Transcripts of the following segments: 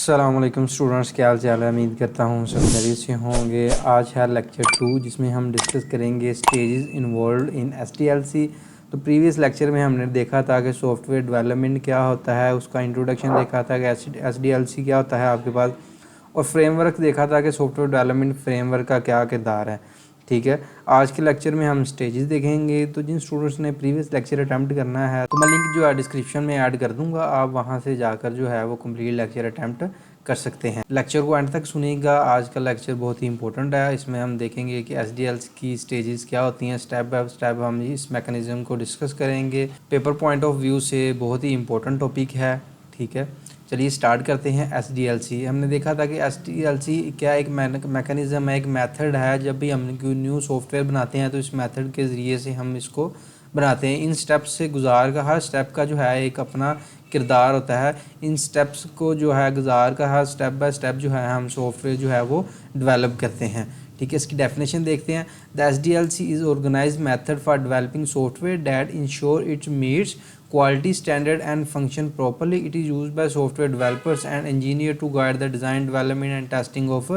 अस्सलाम वालेकुम स्टूडेंट्स, क्या हाल चाल है। उम्मीद करता हूँ सब खैरियत से होंगे। आज है लेक्चर 2 जिसमें हम डिस्कस करेंगे स्टेजेस इन्वॉल्व इन एसडीएलसी। तो प्रीवियस लेक्चर में हमने देखा था कि सॉफ्टवेयर डेवलपमेंट क्या होता है, उसका इंट्रोडक्शन देखा था कि एसडीएलसी क्या होता है आपके पास, और फ्रेमवर्क देखा था कि सॉफ्टवेयर डेवलपमेंट फ्रेमवर्क का क्या किरदार है। ठीक है, आज के लेक्चर में हम स्टेजेस देखेंगे। तो जिन स्टूडेंट्स ने प्रीवियस लेक्चर अटैम्प्ट करना है तो मैं लिंक जो है डिस्क्रिप्शन में ऐड कर दूंगा, आप वहां से जाकर जो है वो कंप्लीट लेक्चर अटैम्प्ट कर सकते हैं। लेक्चर को एंड तक सुनिएगा। आज का लेक्चर बहुत ही इंपॉर्टेंट है। इसमें हम देखेंगे कि एसडीएल्स की स्टेजेस क्या होती हैं, स्टेप बाय स्टेप हम इस मैकेनिज्म को डिस्कस करेंगे। पेपर पॉइंट ऑफ व्यू से बहुत ही इंपॉर्टेंट टॉपिक है। ठीक है, चलिए स्टार्ट करते हैं। एसडीएलसी हमने देखा था कि एसडीएलसी क्या एक मैकेनिज्म है, एक मेथड है। जब भी हम कोई न्यू सॉफ्टवेयर बनाते हैं तो इस मेथड के ज़रिए से हम इसको बनाते हैं। इन स्टेप्स से गुजार का हर स्टेप का जो है एक अपना किरदार होता है। इन स्टेप्स को जो है गुजार का हर स्टेप बाय स्टेप जो है हम सॉफ्टवेयर जो है वो डेवलप करते हैं। ठीक है, इसकी डेफिनेशन देखते हैं। The SDLC is organised method for developing software that ensure it meets quality standard and function properly. It is used by software developers and engineer to guide the design, development and testing of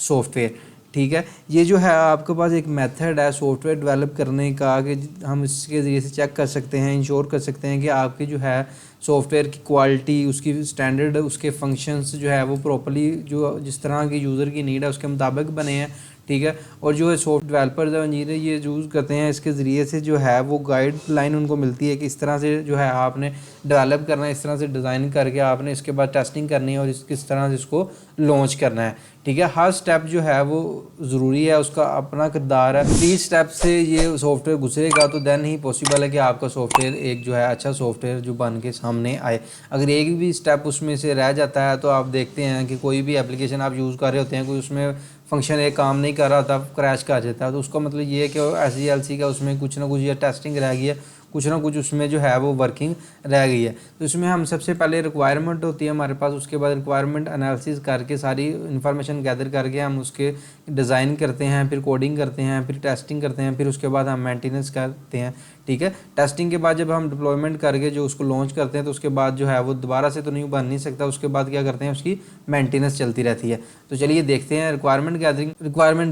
software. ठीक है, ये जो है आपके पास एक method है software develop करने का कि हम इसके ज़रिए से चेक कर सकते हैं, इंश्योर कर सकते हैं कि आपकी जो है सॉफ्टवेयर की क्वालिटी, उसकी स्टैंडर्ड, उसके फंक्शंस जो है वो प्रॉपर्ली जो जिस तरह की यूज़र की नीड है उसके मुताबिक बने हैं। ठीक है, और जो है सॉफ्ट डेवलपर्स और इंजीनियर ये यूज़ करते हैं, इसके ज़रिए से जो है वो गाइडलाइन उनको मिलती है कि इस तरह से जो है आपने डेवलप करना है, इस तरह से डिज़ाइन करके आपने इसके बाद टेस्टिंग करनी है और किस तरह से इसको लॉन्च करना है। ठीक है, हर स्टेप जो है वो ज़रूरी है, उसका अपना किरदार है। 3 स्टेप से ये सॉफ्टवेयर गुजरेगा तो देन ही पॉसिबल है कि आपका सॉफ्टवेयर एक जो है अच्छा सॉफ्टवेयर जो बन के सामने आए। अगर एक भी स्टेप उसमें से रह जाता है तो आप देखते हैं कि कोई भी एप्लीकेशन आप यूज़ कर रहे होते हैं, कोई उसमें फंक्शन एक काम नहीं कर रहा था, क्रैश कर जाता है, तो उसका मतलब ये है कि एसडीएलसी का उसमें कुछ ना कुछ या टेस्टिंग रह गई है, कुछ ना कुछ उसमें जो है वो वर्किंग रह गई है। तो इसमें हम सबसे पहले रिक्वायरमेंट होती है हमारे पास, उसके बाद रिक्वायरमेंट एनालिसिस करके सारी इन्फॉर्मेशन गैदर करके हम उसके डिज़ाइन करते हैं, फिर कोडिंग करते हैं, फिर टेस्टिंग करते हैं, फिर उसके बाद हम मेंटेनेंस करते हैं। ठीक है, टेस्टिंग के बाद जब हम डिप्लॉयमेंट करके जो उसको लॉन्च करते हैं तो उसके बाद जो है वो दोबारा से तो नहीं बन नहीं सकता, उसके बाद क्या करते हैं उसकी मेंटेनेंस चलती रहती है। तो चलिए देखते हैं रिक्वायरमेंट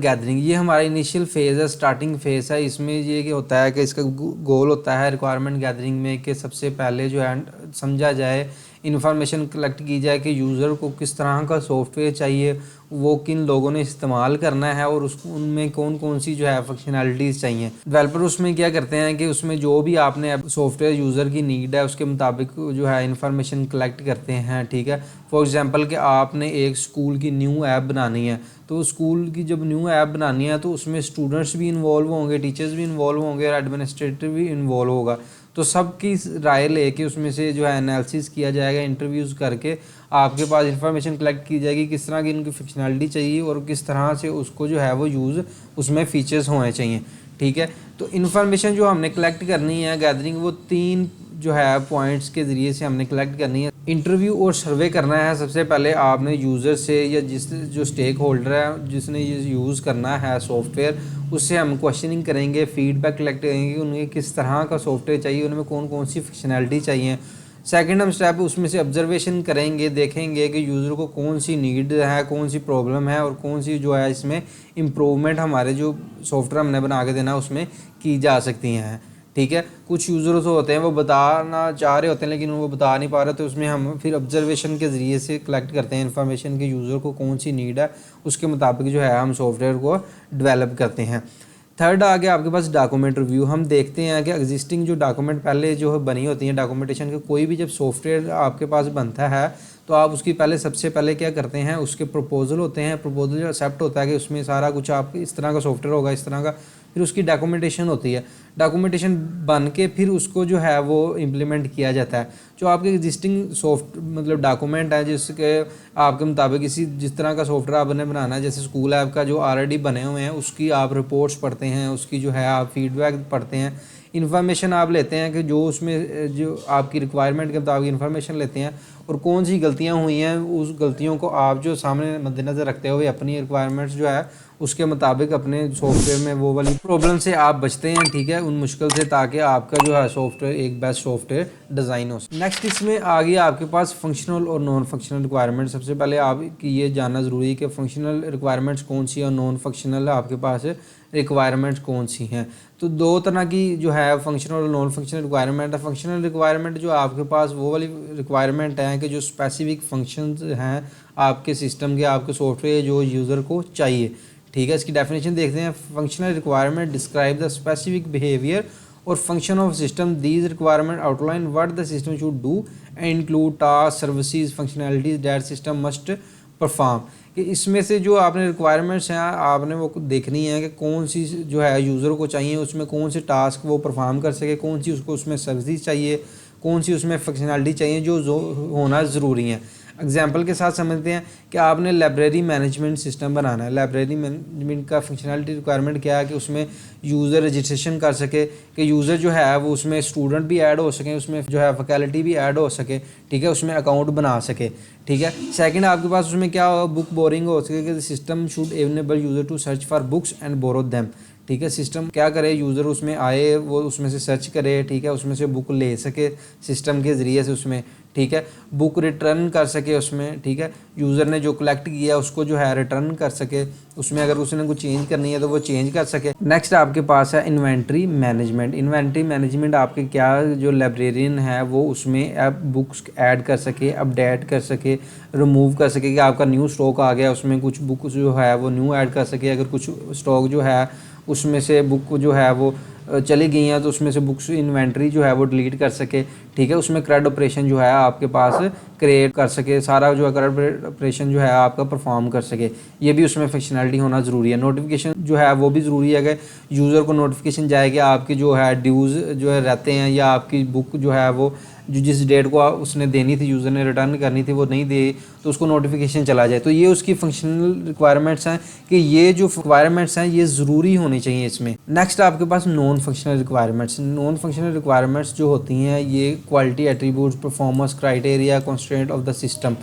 गैदरिंग ये हमारा इनिशियल फेज़ है, स्टार्टिंग फेज़ है। इसमें ये होता है कि इसका गोल होता है रिक्वायरमेंट गैदरिंग में कि सबसे पहले जो है समझा जाए, इन्फॉर्मेशन कलेक्ट की जाए कि यूज़र को किस तरह का सॉफ्टवेयर चाहिए, वो किन लोगों ने इस्तेमाल करना है और उनमें कौन कौन सी जो है फंक्शनैलिटीज़ चाहिए। डेवलपर उसमें क्या करते हैं कि उसमें जो भी आपने सॉफ्टवेयर यूज़र की नीड है उसके मुताबिक जो है इन्फॉर्मेशन कलेक्ट करते हैं। ठीक है, फॉर एग्जांपल कि आपने एक स्कूल की न्यू ऐप बनानी है, तो स्कूल की जब न्यू ऐप बनानी है तो उसमें स्टूडेंट्स भी इन्वॉल्व होंगे, टीचर्स भी इन्वॉल्व होंगे और एडमिनिस्ट्रेटर भी इन्वॉल्व होगा। तो सबकी राय लेके उसमें से जो है एनालिसिस किया जाएगा, इंटरव्यूज़ करके आपके पास इंफॉर्मेशन कलेक्ट की जाएगी किस तरह की इनकी फंक्शनैलिटी चाहिए और किस तरह से उसको जो है वो यूज़ उसमें फ़ीचर्स होने चाहिए। ठीक है, तो इन्फॉर्मेशन जो हमने कलेक्ट करनी है गैदरिंग, वो 3 जो है पॉइंट्स के ज़रिए से हमने कलेक्ट करनी है। इंटरव्यू और सर्वे करना है। सबसे पहले आपने यूज़र से या जो स्टेक होल्डर है जिसने ये यूज़ करना है सॉफ्टवेयर, उससे हम क्वेश्चनिंग करेंगे, फीडबैक कलेक्ट करेंगे, उन्हें किस तरह का सॉफ्टवेयर चाहिए, उनमें कौन कौन सी फंक्शनैलिटी चाहिए। सेकंड हम स्टेप उसमें से ऑब्जर्वेशन करेंगे, देखेंगे कि यूज़र को कौन सी नीड है, कौन सी प्रॉब्लम है और कौन सी जो है इसमें इम्प्रूवमेंट हमारे जो सॉफ्टवेयर हमने बना के देना उसमें की जा सकती हैं। ठीक है, कुछ यूज़र्स होते हैं वो बताना चाह रहे होते हैं लेकिन वो बता नहीं पा रहे, तो उसमें हम फिर ऑब्जर्वेशन के ज़रिए से कलेक्ट करते हैं इन्फॉर्मेशन कि यूज़र को कौन सी नीड है, उसके मुताबिक जो है हम सॉफ्टवेयर को डेवलप करते हैं। थर्ड आ गया आपके पास डॉक्यूमेंट रिव्यू। हम देखते हैं कि एग्जिस्टिंग जो डॉक्यूमेंट पहले जो बनी होती हैं डॉक्यूमेंटेशन के, कोई भी जब सॉफ्टवेयर आपके पास बनता है तो आप उसकी सबसे पहले क्या करते हैं, उसके प्रपोजल होते हैं, प्रपोजल जो एक्सेप्ट होता है कि उसमें सारा कुछ आप इस तरह का सॉफ्टवेयर होगा, इस तरह का, फिर उसकी डॉक्यूमेंटेशन होती है। डॉक्यूमेंटेशन बन के फिर उसको जो है वो इम्प्लीमेंट किया जाता है। जो आपके एग्जिस्टिंग मतलब डॉक्यूमेंट है जिसके आपके मुताबिक जिस तरह का सॉफ्टवेयर आपने बनाना है, जैसे स्कूल ऐप का जो ऑलरेडी बने हुए हैं उसकी आप रिपोर्ट्स पढ़ते हैं, उसकी जो है आप फीडबैक पढ़ते हैं, इन्फॉर्मेशन आप लेते हैं कि जो उसमें जो आपकी रिक्वायरमेंट के मुताबिक इन्फॉर्मेशन लेते हैं और कौन सी गलतियां हुई हैं उस गलतियों को आप जो सामने मद्देनज़र रखते हुए अपनी रिक्वायरमेंट्स जो है उसके मुताबिक अपने सॉफ्टवेयर में वो वाली प्रॉब्लम से आप बचते हैं, ठीक है, उन मुश्किल से, ताकि आपका जो है सॉफ्टवेयर एक बेस्ट सॉफ्टवेयर डिज़ाइन हो। नेक्स्ट इसमें आ गया आपके पास फंक्शनल और नॉन फंक्शनल रिक्वायरमेंट। सबसे पहले आपकी ये जानना ज़रूरी है कि फंक्शनल रिक्वायरमेंट्स कौन सी है और नॉन फंक्शनल आपके पास रिक्वायरमेंट्स कौन सी हैं। तो दो तरह की जो है फंक्शनल और नॉन फंक्शनल रिक्वायरमेंट है। फंक्शनल रिक्वायरमेंट जो आपके पास वो वाली रिक्वायरमेंट है कि जो स्पेसिफिक फंक्शंस हैं आपके सिस्टम के, आपके सॉफ्टवेयर जो यूज़र को चाहिए, ठीक है। इसकी डेफिनेशन देखते हैं। Functional requirement describe the specific behaviour और function of system. These requirement outline what the system should do and include task, services, functionalities that system must perform. कि इसमें से जो आपने रिक्वायरमेंट्स हैं आपने वो देखनी है कि कौन सी जो है यूज़र को चाहिए, उसमें कौन से टास्क वो परफॉर्म कर सके, कौन सी उसको उसमें सर्विसेज चाहिए, कौन सी उसमें फंक्शनैलिटी चाहिए जो होना ज़रूरी है। एग्जाम्पल के साथ समझते हैं कि आपने लाइब्रेरी मैनेजमेंट सिस्टम बनाना है। लाइब्रेरी मैनेजमेंट का फंक्शनैलिटी रिक्वायरमेंट क्या है कि उसमें यूज़र रजिस्ट्रेशन कर सके, कि यूज़र जो है वो उसमें स्टूडेंट भी ऐड हो सकें, उसमें जो है फैकल्टी भी ऐड हो सके, ठीक है, उसमें अकाउंट बना सके, ठीक है। सेकंड आपके पास उसमें क्या हो, बुक बोरिंग हो सके कि system should enable user to search for books and borrow them, ठीक है। सिस्टम क्या करे, यूज़र उसमें आए, वो उसमें से सर्च करे, ठीक है, उसमें से बुक ले सके सिस्टम के ज़रिए से उसमें, ठीक है, बुक रिटर्न कर सके उसमें, ठीक है, यूज़र ने जो कलेक्ट किया उसको जो है रिटर्न कर सके, उसमें अगर उसने कुछ चेंज करनी है तो वो चेंज कर सके। नेक्स्ट आपके पास है इन्वेंट्री मैनेजमेंट। इन्वेंट्री मैनेजमेंट आपके क्या जो लाइब्रेरियन है वो उसमें अब बुक्स ऐड कर सके, अपडेट कर सके, रिमूव कर सके, कि आपका न्यू स्टॉक आ गया उसमें कुछ बुक जो है वो न्यू ऐड कर सके। अगर कुछ स्टॉक जो है उसमें से बुक जो है वो चली गई हैं तो उसमें से बुक्स इन्वेंट्री जो है वो डिलीट कर सके, ठीक है। उसमें क्रेड ऑपरेशन जो है आपके पास क्रिएट कर सके, सारा जो है क्रेड ऑपरेशन जो है आपका परफॉर्म कर सके, ये भी उसमें फंक्शनैलिटी होना ज़रूरी है। नोटिफिकेशन जो है वो भी ज़रूरी है कि यूज़र को नोटिफिकेशन जाए कि आपकी जो है ड्यूज़ जो है रहते हैं, या आपकी बुक जो है वो जो जिस डेट को उसने देनी थी, यूज़र ने रिटर्न करनी थी, वो नहीं दे तो उसको नोटिफिकेशन चला जाए। तो ये उसकी फंक्शनल रिक्वायरमेंट्स हैं कि ये जो रिक्वायरमेंट्स हैं ये ज़रूरी होनी चाहिए इसमें। नेक्स्ट आपके पास non functional requirements. Non functional requirements जो होती हैं ये quality attributes, performance criteria, constraint of the system,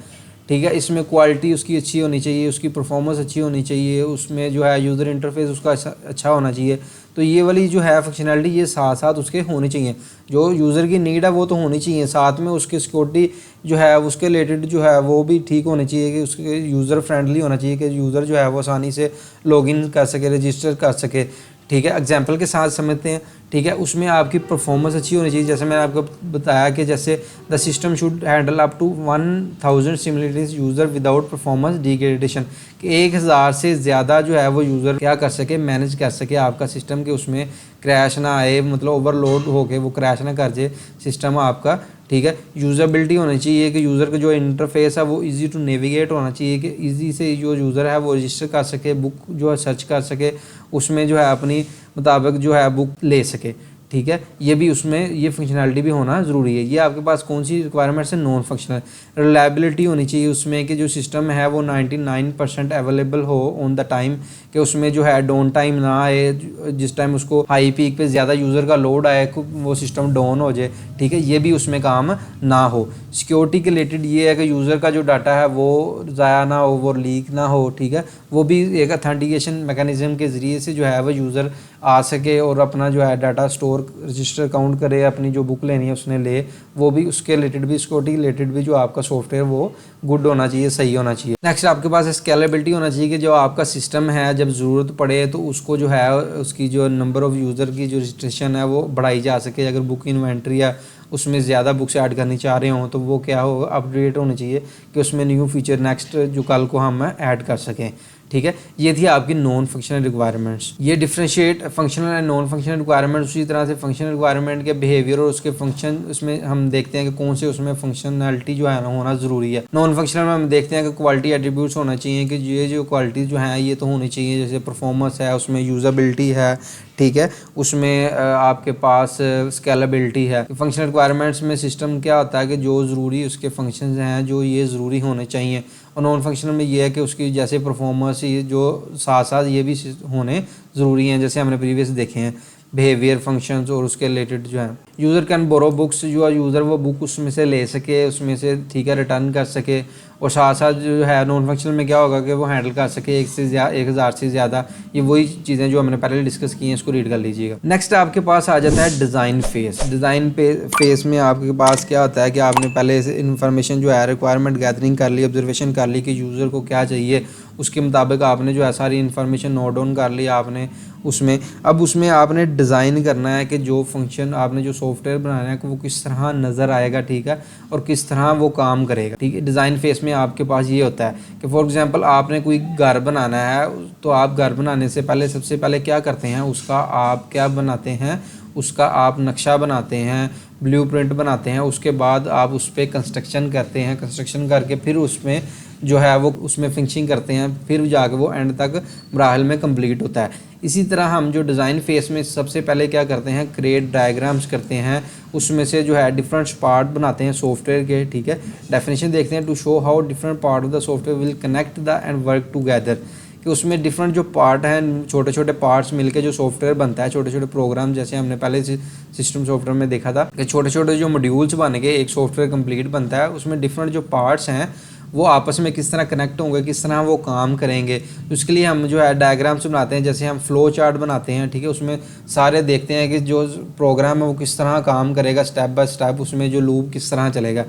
ठीक है। इसमें क्वालिटी उसकी अच्छी होनी चाहिए, उसकी परफॉर्मेंस अच्छी होनी चाहिए, उसमें जो है यूज़र इंटरफेस उसका अच्छा होना चाहिए। तो ये वाली जो है फंक्शनैलिटी ये साथ साथ उसके होनी चाहिए। जो यूज़र की नीड है वो तो होनी चाहिए, साथ में उसकी सिक्योरिटी जो है उसके रिलेटेड जो है वो भी ठीक होनी चाहिए, कि उसके यूज़र फ्रेंडली होना चाहिए, कि यूज़र जो है वो आसानी से लॉगिन कर सके, रजिस्टर कर सके, ठीक है। एग्जाम्पल के साथ समझते हैं, ठीक है। उसमें आपकी परफॉर्मेंस अच्छी होनी चाहिए। जैसे मैंने आपको बताया कि जैसे the system should handle up to 1000 similarities user without performance degradation, कि 1000 से ज़्यादा जो है वो यूज़र क्या कर सके, मैनेज कर सके आपका सिस्टम, के उसमें क्रैश ना आए, मतलब ओवरलोड होके वो क्रैश ना कर जाए सिस्टम आपका, ठीक है। यूज़बिलिटी होनी चाहिए कि यूज़र का जो इंटरफेस है वो इजी टू नेविगेट होना चाहिए, कि इजी से जो यूज़र है वो रजिस्टर कर सके, बुक जो है सर्च कर सके, उसमें जो है अपनी मुताबिक जो है बुक ले सके, ठीक है। ये भी उसमें ये फंक्शनैलिटी भी होना ज़रूरी है। ये आपके पास कौन सी रिक्वायरमेंट्स है, नॉन फंक्शनल। रिलायबिलिटी होनी चाहिए उसमें, कि जो सिस्टम है वो 99% अवेलेबल हो ऑन द टाइम, कि उसमें जो है डाउन टाइम ना आए, जिस टाइम उसको हाई पीक पे ज़्यादा यूज़र का लोड आए वो सिस्टम डाउन हो जाए, ठीक है, ये भी उसमें काम ना हो। सिक्योरिटी के रिलेटेड ये है कि यूज़र का जो डाटा है वो ज़ाया ना हो, वो लीक ना हो, ठीक है। वो भी एक अथेंटिकेशन मैकेनिज़्म के ज़रिए से जो है वो यूज़र आ सके और अपना जो है डाटा स्टोर रजिस्टर काउंट करे, अपनी जो बुक लेनी है उसने ले, वो भी उसके रिलेटेड भी, सिक्योरिटी रिलेटेड भी जो आपका सॉफ्टवेयर वो गुड होना चाहिए, सही होना चाहिए। नेक्स्ट आपके पास स्केलेबिलिटी होना चाहिए, कि जो आपका सिस्टम है जब ज़रूरत पड़े तो उसको जो है उसकी जो नंबर ऑफ़ यूज़र की जो रजिस्ट्रेशन है वो बढ़ाई जा सके। अगर बुक इन्वेंट्री या उसमें ज़्यादा बुक्स ऐड करनी चाह रहे हों तो वो क्या हो, अपडेट होनी चाहिए, कि उसमें न्यू फीचर नेक्स्ट जो कल को हम ऐड कर सकें, ठीक है। ये थी आपकी नॉन फंक्शनल रिक्वायरमेंट्स। ये differentiate functional and non functional requirements. उसी तरह से फंक्शनल रिक्वायरमेंट के बिहेवियर और उसके फंक्शन, उसमें हम देखते हैं कि कौन से उसमें फंक्शनैलिटी जो है ना होना ज़रूरी है। नॉन फंक्शनल में हम देखते हैं कि क्वालिटी एट्रीब्यूट्स होना चाहिए, कि ये जो क्वालिटी जो हैं ये तो होनी चाहिए, जैसे परफॉर्मेंस है, उसमें यूज़बिलिटी है, ठीक है, उसमें आपके पास स्केलेबिलिटी है। फंक्शनल रिक्वायरमेंट्स में सिस्टम क्या होता है कि जो ज़रूरी उसके फंक्शंस हैं जो ये ज़रूरी होने चाहिए, और नॉन फंक्शनल में ये है कि उसकी जैसे परफॉर्मेंस ये जो साथ साथ ये भी होने ज़रूरी हैं, जैसे हमने प्रीवियस देखे हैं बिहेवियर फंक्शंस और उसके रिलेटेड जो है। यूज़र कैन बोरो बुक्स, जो यूज़र वो बुक उसमें से ले सके, उसमें से, ठीक है, रिटर्न कर सके, और साथ साथ जो है नॉन फंक्शनल में क्या होगा कि वो हैंडल कर सके 1000 से ज़्यादा। ये वही चीज़ें जो हमने पहले डिस्कस की हैं, इसको रीड कर लीजिएगा। नेक्स्ट आपके पास आ जाता है डिज़ाइन फेस। डिज़ाइन फेस में आपके पास क्या होता है कि आपने पहले से इन्फॉर्मेशन जो है रिक्वायरमेंट गैदरिंग कर ली, ऑब्जर्वेशन कर ली कि यूज़र को क्या चाहिए, उसके मुताबिक आपने जो है सारी इन्फॉर्मेशन नोट डाउन कर ली आपने उसमें। अब उसमें आपने डिज़ाइन करना है कि जो फंक्शन आपने जो सॉफ्टवेयर बनाना है कि वो किस तरह नज़र आएगा, ठीक है, और किस तरह वो काम करेगा, ठीक है। डिज़ाइन फेस में आपके पास ये होता है कि फॉर एग्जांपल आपने कोई घर बनाना है, तो आप घर बनाने से पहले सबसे पहले क्या करते हैं, उसका आप क्या बनाते हैं, उसका आप नक्शा बनाते हैं, ब्लूप्रिंट बनाते हैं, उसके बाद आप उस पर कंस्ट्रक्शन करते हैं, कंस्ट्रक्शन करके फिर उसमें जो है वो उसमें फिनिशिंग करते हैं, फिर जाकर वो एंड तक मराहल में कंप्लीट होता है। इसी तरह हम जो डिज़ाइन फेस में सबसे पहले क्या करते हैं, क्रिएट डायग्राम्स करते हैं, उसमें से जो है डिफरेंट पार्ट बनाते हैं सॉफ्टवेयर के, ठीक है। डेफिनेशन देखते हैं, to show how different part of the software will connect the and work together, कि उसमें डिफरेंट जो पार्ट हैं, छोटे छोटे पार्ट्स मिलके जो सॉफ्टवेयर बनता है, छोटे छोटे प्रोग्राम, जैसे हमने पहले सिस्टम सॉफ्टवेयर में देखा था कि छोटे छोटे जो मॉड्यूल्स बन के एक सॉफ्टवेयर कंप्लीट बनता है, उसमें डिफरेंट जो पार्ट्स हैं वो आपस में किस तरह कनेक्ट होंगे, किस तरह वो काम करेंगे। तो उसके लिए हम जो है डायग्राम्स बनाते हैं, जैसे हम फ्लो चार्ट बनाते हैं, ठीक है। उसमें सारे देखते हैं कि जो प्रोग्राम है वो किस तरह काम करेगा, स्टेप बाय स्टेप उसमें जो लूप किस तरह चलेगा।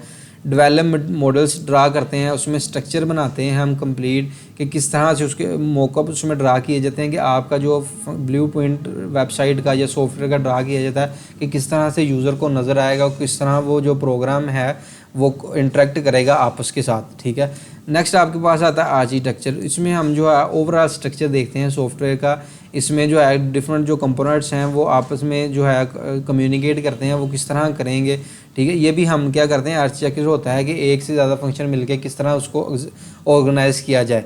डेवलपमेंट मॉडल्स ड्रा करते हैं, उसमें स्ट्रक्चर बनाते हैं हम कंप्लीट कि किस तरह से उसके मॉकअप उसमें ड्रा किए जाते हैं कि आपका जो ब्लूप्रिंट वेबसाइट का या सॉफ्टवेयर का ड्रा किया जाता है कि किस तरह से यूज़र को नज़र आएगा और किस तरह वो जो प्रोग्राम है वो इंटरेक्ट करेगा आपस के साथ, ठीक है। नेक्स्ट आपके पास आता है आर्किटेक्चर। इसमें हम जो है ओवरऑल स्ट्रक्चर देखते हैं सॉफ्टवेयर का। इसमें जो है डिफरेंट जो कंपोनेंट्स हैं वो आपस में जो है कम्युनिकेट करते हैं, वो किस तरह करेंगे, ठीक है। ये भी हम क्या करते हैं, आर्किटेक्चर होता है कि एक से ज़्यादा फंक्शन मिलके किस तरह उसको ऑर्गेनाइज किया जाए,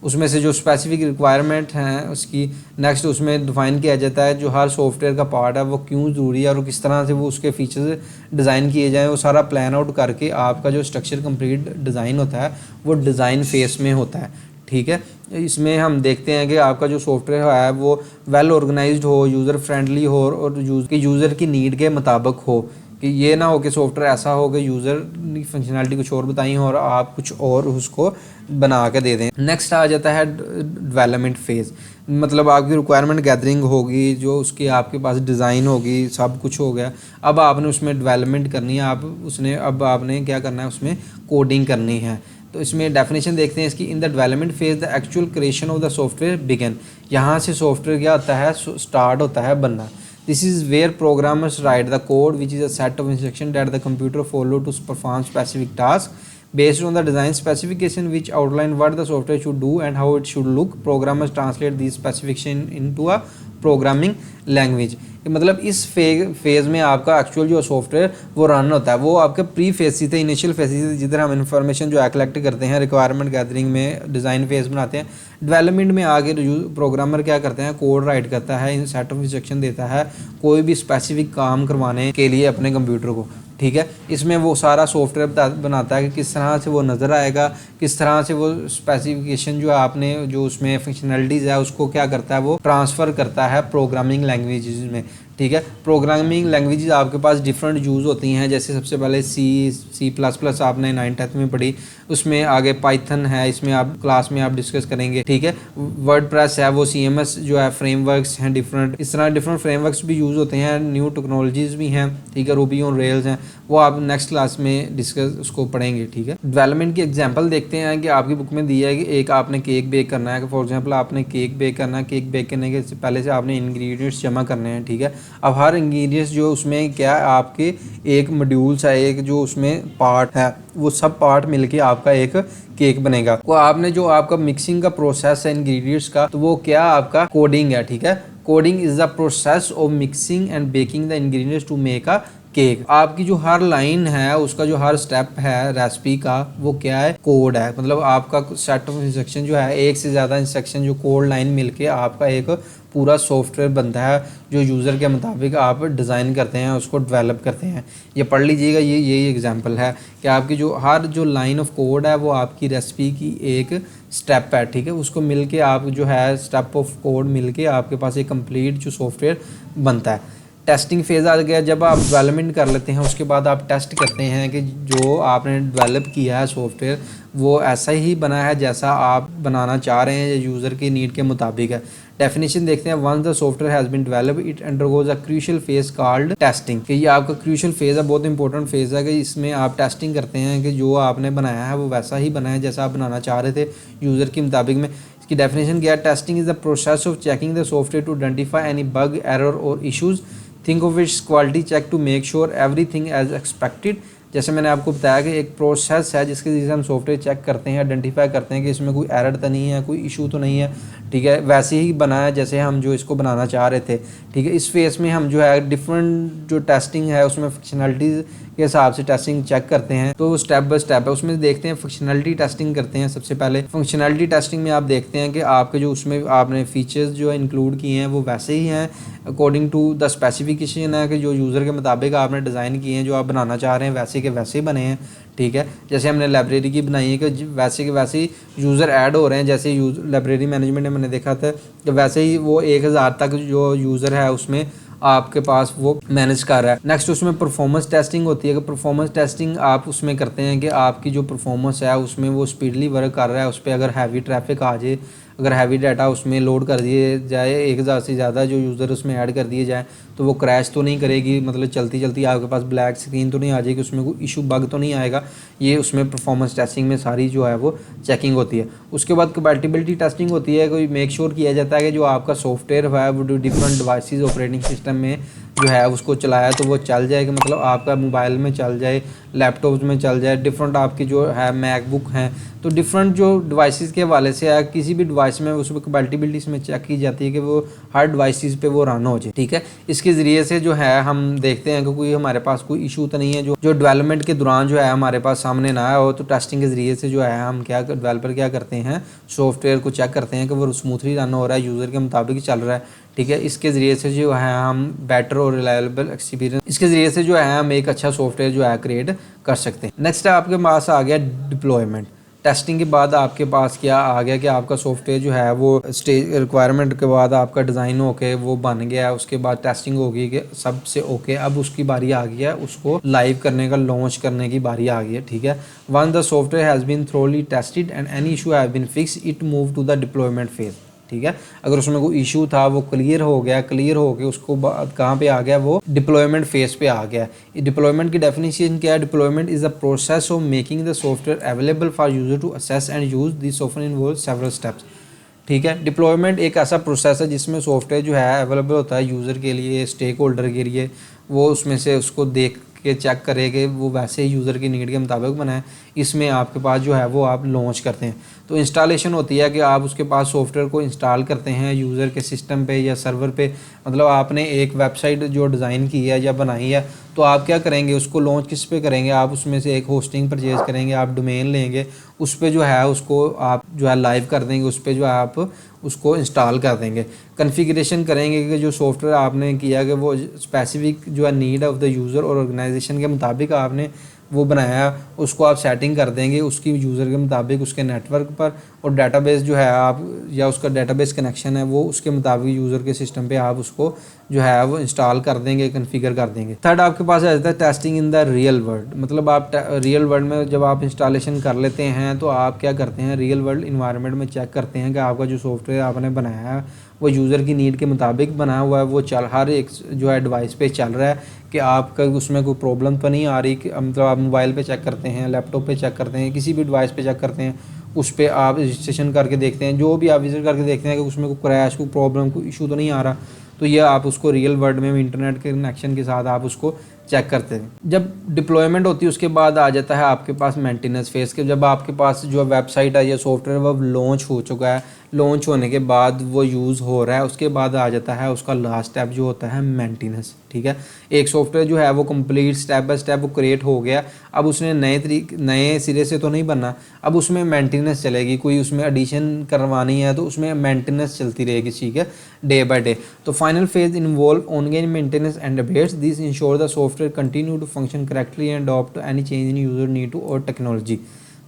उसमें से जो स्पेसिफिक रिक्वायरमेंट हैं उसकी नेक्स्ट उसमें डिफ़ाइन किया जाता है जो हर सॉफ्टवेयर का पार्ट है वो क्यों ज़रूरी है और किस तरह से वो उसके फीचर्स डिज़ाइन किए जाएँ, वो सारा प्लान आउट करके आपका जो स्ट्रक्चर कंप्लीट डिज़ाइन होता है वो डिज़ाइन फेस में होता है, ठीक है। इसमें हम देखते हैं कि आपका जो सॉफ्टवेयर है वो वेल ऑर्गेनाइज्ड हो, यूज़र फ्रेंडली हो और यूज़र की नीड के मुताबिक हो, कि ये ना हो कि सॉफ्टवेयर ऐसा हो कि यूज़र फंक्शनैलिटी कुछ और बताई हो और आप कुछ और उसको बना के दे दें। नेक्स्ट आ जाता है डेवलपमेंट फेज़, मतलब आपकी रिक्वायरमेंट गैदरिंग होगी, जो उसकी आपके पास डिज़ाइन होगी, सब कुछ हो गया। अब आपने उसमें डेवलपमेंट करनी है, अब आपने क्या करना है, उसमें कोडिंग करनी है। तो इसमें डेफिनेशन देखते हैं इसकी, in the development phase the actual creation of the software begin. यहाँ से सॉफ्टवेयर क्या होता है, स्टार्ट होता है बनना। This is where programmers write the code, which is a set of instructions that the computer follow to perform specific tasks. Based on the design specification which outline what the software should do and how it should look, programmers translate these specifications into a programming language. मतलब इस phase में आपका actual जो software वो run होता है, वो आपके प्री फेज थे, इनिशियल फेज थे, जिधर हम इन्फॉर्मेशन जो है कलेक्ट करते हैं, रिक्वायरमेंट गैदरिंग में डिज़ाइन फेज बनाते हैं। डेवलपमेंट में आगे प्रोग्रामर क्या करते हैं, कोड राइट करता है, इन सेट ऑफ इंस्ट्रक्शन देता है कोई भी स्पेसिफिक काम करवाने के लिए अपने कंप्यूटर को, ठीक है। इसमें वो सारा सॉफ्टवेयर बनाता है कि किस तरह से वो नज़र आएगा, किस तरह से वो स्पेसिफिकेशन जो आपने जो उसमें फंक्शनैलिटीज़ है उसको क्या करता है, वो ट्रांसफ़र करता है प्रोग्रामिंग लैंग्वेजेस में, ठीक है। प्रोग्रामिंग लैंग्वेजेस आपके पास डिफरेंट यूज़ होती हैं, जैसे सबसे पहले C++ आपने 9th में पढ़ी, उसमें आगे पाइथन है, इसमें आप क्लास में आप डिस्कस करेंगे, ठीक है। वर्डप्रेस है, वो CMS जो है फ्रेमवर्क्स हैं डिफरेंट, इस तरह डिफरेंट फ्रेमवर्क्स भी यूज़ होते हैं, न्यू टेक्नोलॉजीज़ भी हैं, ठीक है। रूबी ऑन रेल्स हैं, वो आप नेक्स्ट क्लास में डिस्कस उसको पढ़ेंगे, ठीक है। डेवलपमेंट की एग्जांपल देखते हैं कि आपकी बुक में दिया है कि एक आपने केक बेक करना है, कि फॉर एग्जांपल आपने केक बेक करना है, केक बेक करने के पहले से आपने इंग्रेडिएंट्स जमा करने हैं, ठीक है। अब हर इंग्रेडिएंट्स जो उसमें क्या आपके एक मॉड्यूल्स है, एक जो उसमें पार्ट है, वो सब पार्ट मिलके आपका एक केक बनेगा। वो आपने जो आपका मिक्सिंग का प्रोसेस है इंग्रेडिएंट्स का, तो वो क्या आपका कोडिंग है, ठीक है। Coding is the process of mixing and baking the ingredients to make a cake. आपकी जो हर लाइन है, उसका जो हर स्टेप है रेसिपी का, वो क्या है, कोड है। मतलब आपका सेट ऑफ इंस्ट्रक्शन जो है, एक से ज़्यादा इंस्ट्रक्शन जो कोड लाइन मिलके आपका एक पूरा सॉफ्टवेयर बनता है, जो यूज़र के मुताबिक आप डिज़ाइन करते हैं, उसको डेवलप करते हैं। ये पढ़ लीजिएगा, ये यही एग्जांपल है कि आपकी जो हर जो लाइन ऑफ कोड है वो आपकी रेसिपी की एक स्टेप है, ठीक है। उसको मिलके आप जो है स्टेप ऑफ कोड मिलके आपके पास एक कंप्लीट जो सॉफ्टवेयर बनता है, टेस्टिंग फेज़ आ गया। जब आप डेवलपमेंट कर लेते हैं उसके बाद आप टेस्ट करते हैं कि जो आपने डेवलप किया है सॉफ्टवेयर वो ऐसा ही बना है जैसा आप बनाना चाह रहे हैं या यूज़र की नीड के मुताबिक है। डेफिनेशन देखते हैं, once the software has been develop it undergoes a crucial phase called testing, कि ये आपका क्रूशियल फेज़ है, बहुत इंपॉर्टेंट फेज़ है कि इसमें आप टेस्टिंग करते हैं कि जो आपने बनाया है वो वैसा ही बना है जैसा आप बनाना चाह रहे थे यूज़र के मुताबिक में। इसकी डेफिनेशन क्या है, testing is the process of checking the software to identify any bug, error और issues. Think of its quality check to make sure everything as expected. जैसे मैंने आपको बताया कि एक प्रोसेस है जिसके जरिए हम सॉफ्टवेयर चेक करते हैं, आइडेंटिफाई करते हैं कि इसमें कोई एरर तो नहीं है, कोई इशू तो नहीं है, ठीक है, वैसे ही बना है जैसे हम जो इसको बनाना चाह रहे थे, ठीक है। इस फेस में हम जो है डिफरेंट जो टेस्टिंग है उसमें फंक्शनलिटीज़ के हिसाब से टेस्टिंग चेक करते हैं। तो स्टेप बाय स्टेप है, उसमें देखते हैं फंक्शनलिटी टेस्टिंग करते हैं। सबसे पहले फंक्शनलिटी टेस्टिंग में आप देखते हैं कि आपके जो उसमें आपने फीचर्स जो है इंक्लूड किए हैं वो वैसे ही हैं अकॉर्डिंग टू द स्पेसिफिकेशन है कि जो यूज़र के मुताबिक आपने डिज़ाइन किए हैं, जो आप बनाना चाह रहे हैं वैसे के वैसे ही बने हैं, ठीक है। जैसे हमने लाइब्रेरी की बनाई है कि वैसे के वैसे ही यूज़र ऐड हो रहे हैं, जैसे लाइब्रेरी मैनेजमेंट में मैंने देखा था कि वैसे ही वो 1000 तक जो यूज़र है उसमें आपके पास वो मैनेज कर रहा है। नेक्स्ट उसमें परफॉर्मेंस टेस्टिंग होती है कि परफॉर्मेंस टेस्टिंग आप उसमें करते हैं कि आपकी जो परफॉर्मेंस है उसमें वो स्पीडली वर्क कर रहा है, उस पर अगर हैवी ट्रैफिक आ जाए, अगर हैवी डाटा उसमें लोड कर दिए जाए, 1000 से ज़्यादा जो यूज़र उसमें ऐड कर दिए जाए तो वो क्रैश तो नहीं करेगी, मतलब चलती चलती आपके पास ब्लैक स्क्रीन तो नहीं आ जाएगी, उसमें कोई इशू बग तो नहीं आएगा। ये उसमें परफॉर्मेंस टेस्टिंग में सारी जो है वो चेकिंग होती है। उसके बाद कंपैटिबिलिटी टेस्टिंग होती है, कोई मेक श्योर किया जाता है कि जो आपका सॉफ्टवेयर है वो डिफरेंट डिवाइसेस ऑपरेटिंग सिस्टम में जो है उसको चलाया तो वो चल जाएगा, मतलब आपका मोबाइल में चल जाए, लैपटॉप में चल जाए, डिफरेंट आपकी जो है मैकबुक हैं, तो डिफरेंट जो डिवाइसेस के हवाले से है किसी भी डिवाइस में उसमें कंपैटिबिलिटी इसमें चेक की जाती है कि वो हर डिवाइसेस पे वो रन हो जाए, ठीक है। इसके ज़रिए से जो है हम देखते हैं कि कोई हमारे पास कोई इशू तो नहीं है जो डेवलपमेंट के दौरान जो है हमारे पास सामने ना आया हो। तो टेस्टिंग के ज़रिए से जो है हम क्या डेवलपर क्या करते हैं, सॉफ्टवेयर को चेक करते हैं कि वो स्मूथली रन हो रहा है, यूज़र के मुताबिक चल रहा है, ठीक है। इसके ज़रिए से जो है हम बेटर और रिलायबल एक्सपीरियंस, इसके ज़रिए से जो है हम एक अच्छा सॉफ्टवेयर जो है क्रिएट कर सकते हैं। नेक्स्ट आपके पास आ गया डिप्लॉयमेंट। टेस्टिंग के बाद आपके पास क्या आ गया कि आपका सॉफ्टवेयर जो है वो स्टेज रिक्वायरमेंट के बाद आपका डिज़ाइन होके वो बन गया है, उसके बाद टेस्टिंग होगी कि सबसे ओके, अब उसकी बारी आ गई है उसको लाइव करने का, लॉन्च करने की बारी आ गई है, ठीक है। Once the software has been thoroughly tested and any issue have been fix it move to the deployment phase, ठीक है। अगर उसमें कोई इशू था वो क्लियर हो गया, क्लियर हो के उसको बाद कहाँ पे आ गया, वो डिप्लॉयमेंट फेज पे आ गया। डिप्लॉयमेंट की डेफिनेशन क्या है, deployment is the process of making the software available for user to access and use this software involve several steps, ठीक है। डिप्लॉयमेंट एक ऐसा प्रोसेस है जिसमें सॉफ्टवेयर जो है अवेलेबल होता है यूज़र के लिए, स्टेक होल्डर के लिए, वो उसमें से उसको देख के चेक करेंगे वो वैसे ही यूज़र की नीड के मुताबिक बनाए। इसमें आपके पास जो है वो आप लॉन्च करते हैं। तो इंस्टॉलेशन होती है कि आप उसके पास सॉफ्टवेयर को इंस्टॉल करते हैं यूज़र के सिस्टम पे या सर्वर पे, मतलब आपने एक वेबसाइट जो डिज़ाइन की है या बनाई है तो आप क्या करेंगे, उसको लॉन्च किस पे करेंगे, आप उसमें से एक होस्टिंग परचेज़ करेंगे, आप डोमेन लेंगे, उस पर जो है उसको आप जो है लाइव कर देंगे, उस पर जो है आप उसको इंस्टॉल कर देंगे। कॉन्फ़िगरेशन करेंगे कि जो सॉफ्टवेयर आपने किया कि वो स्पेसिफिक जो है नीड ऑफ द यूज़र और ऑर्गेनाइजेशन के मुताबिक आपने वो बनाया, उसको आप सेटिंग कर देंगे उसकी यूज़र के मुताबिक उसके नेटवर्क पर, और डाटाबेस जो है आप या उसका डाटाबेस कनेक्शन है वो उसके मुताबिक यूज़र के सिस्टम पे आप उसको जो है वो इंस्टॉल कर देंगे, कन्फिगर कर देंगे। थर्ड आपके पास आ जाता है testing in the real world, मतलब आप रियल वर्ल्ड में जब आप इंस्टॉलेशन कर लेते हैं तो आप क्या करते हैं, रियल वर्ल्ड इन्वायरमेंट में चेक करते हैं कि आपका जो सॉफ्टवेयर आपने बनाया है वो यूज़र की नीड के मुताबिक बनाया हुआ है, वो चल हर एक जो है डिवाइस पे चल रहा है, कि आपका उसमें कोई प्रॉब्लम तो नहीं आ रही। कि मतलब आप मोबाइल पे चेक करते हैं, लैपटॉप पे चेक करते हैं, किसी भी डिवाइस पे चेक करते हैं, उस पर आप रजिस्ट्रेशन करके देखते हैं, जो भी आप विजिट करके देखते हैं कि उसमें कोई क्रैश, कोई प्रॉब्लम, कोई इशू तो नहीं आ रहा। तो ये आप उसको रियल वर्ल्ड में इंटरनेट के कनेक्शन के साथ आप उसको चेक करते हैं। जब डिप्लॉयमेंट होती है उसके बाद आ जाता है आपके पास मेंटेनेंस फेज के, जब आपके पास जो वेबसाइट है या सॉफ्टवेयर वो लॉन्च हो चुका है, लॉन्च होने के बाद वो यूज़ हो रहा है, उसके बाद आ जाता है उसका लास्ट स्टेप जो होता है मेंटेनेंस, ठीक है। एक सॉफ्टवेयर जो है वो कंप्लीट स्टेप बाय स्टेप वो क्रिएट हो गया, अब उसने नए सिरे से तो नहीं बनना, अब उसमें मेंटेनेंस चलेगी, कोई उसमें एडिशन करवानी है तो उसमें मेंटेनेंस चलती रहेगी, ठीक है, डे बाय डे। तो final phase involve ongoing maintenance and updates, this ensure the software continue to function correctly and adopt any change in user need to और टेक्नोलॉजी।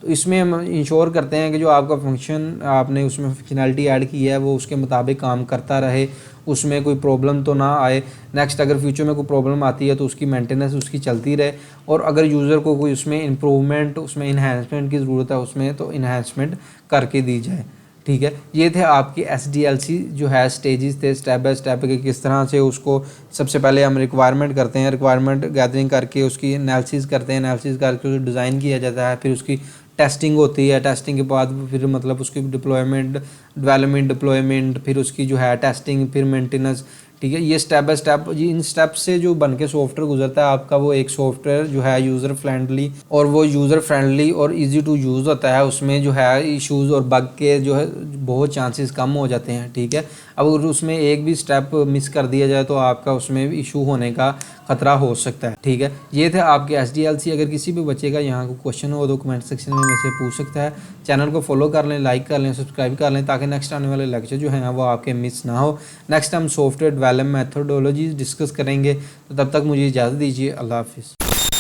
तो इसमें हम इंश्योर करते हैं कि जो आपका फंक्शन आपने उसमें फंक्शनैलिटी ऐड की है वो उसके मुताबिक काम करता रहे, उसमें कोई प्रॉब्लम तो ना आए। नेक्स्ट अगर फ्यूचर में कोई प्रॉब्लम आती है तो उसकी मेंटेनेंस उसकी चलती रहे, और अगर यूज़र को कोई उसमें इम्प्रूवमेंट, उसमें इन्हांसमेंट की ज़रूरत है उसमें, तो इन्हांसमेंट करके दी जाए। ठीक है, ये थे आपकी SDLC जो है स्टेजेस थे, स्टेप बाय स्टेप के किस तरह से उसको सबसे पहले हम रिक्वायरमेंट करते हैं, रिक्वायरमेंट गैदरिंग करके उसकी एनालिसिस करते हैं, एनालिसिस करके उसको डिज़ाइन किया जाता है, फिर उसकी टेस्टिंग होती है, टेस्टिंग के बाद फिर मतलब उसकी डिप्लॉयमेंट, डेवलपमेंट, डिप्लॉयमेंट, फिर उसकी जो है टेस्टिंग, फिर मेंटेनेंस। ठीक है, ये स्टेप बाय स्टेप, ये इन स्टेप से जो बन के सॉफ्टवेयर गुजरता है आपका, वो एक सॉफ्टवेयर जो है यूज़र फ्रेंडली, और वो यूज़र फ्रेंडली और इजी टू यूज़ होता है। उसमें जो है इश्यूज़ और बग के जो है बहुत चांसेस कम हो जाते हैं। ठीक है, अब अगर उसमें एक भी स्टेप मिस कर दिया जाए तो आपका उसमें भी इशू होने का खतरा हो सकता है। ठीक है, ये थे आपके SDLC। अगर किसी भी बच्चे का यहाँ को क्वेश्चन हो तो कमेंट सेक्शन में मुझसे पूछ सकता है। चैनल को फॉलो कर लें, लाइक कर लें, सब्सक्राइब कर लें, ताकि नेक्स्ट आने वाले लेक्चर जो है वो आपके मिस ना हो। नेक्स्ट हम सॉफ्टवेयर डेवलपमेंट मेथोडोलॉजीज डिस्कस करेंगे, तो तब तक मुझे इजाज़त दीजिए। अल्लाह हाफिज़।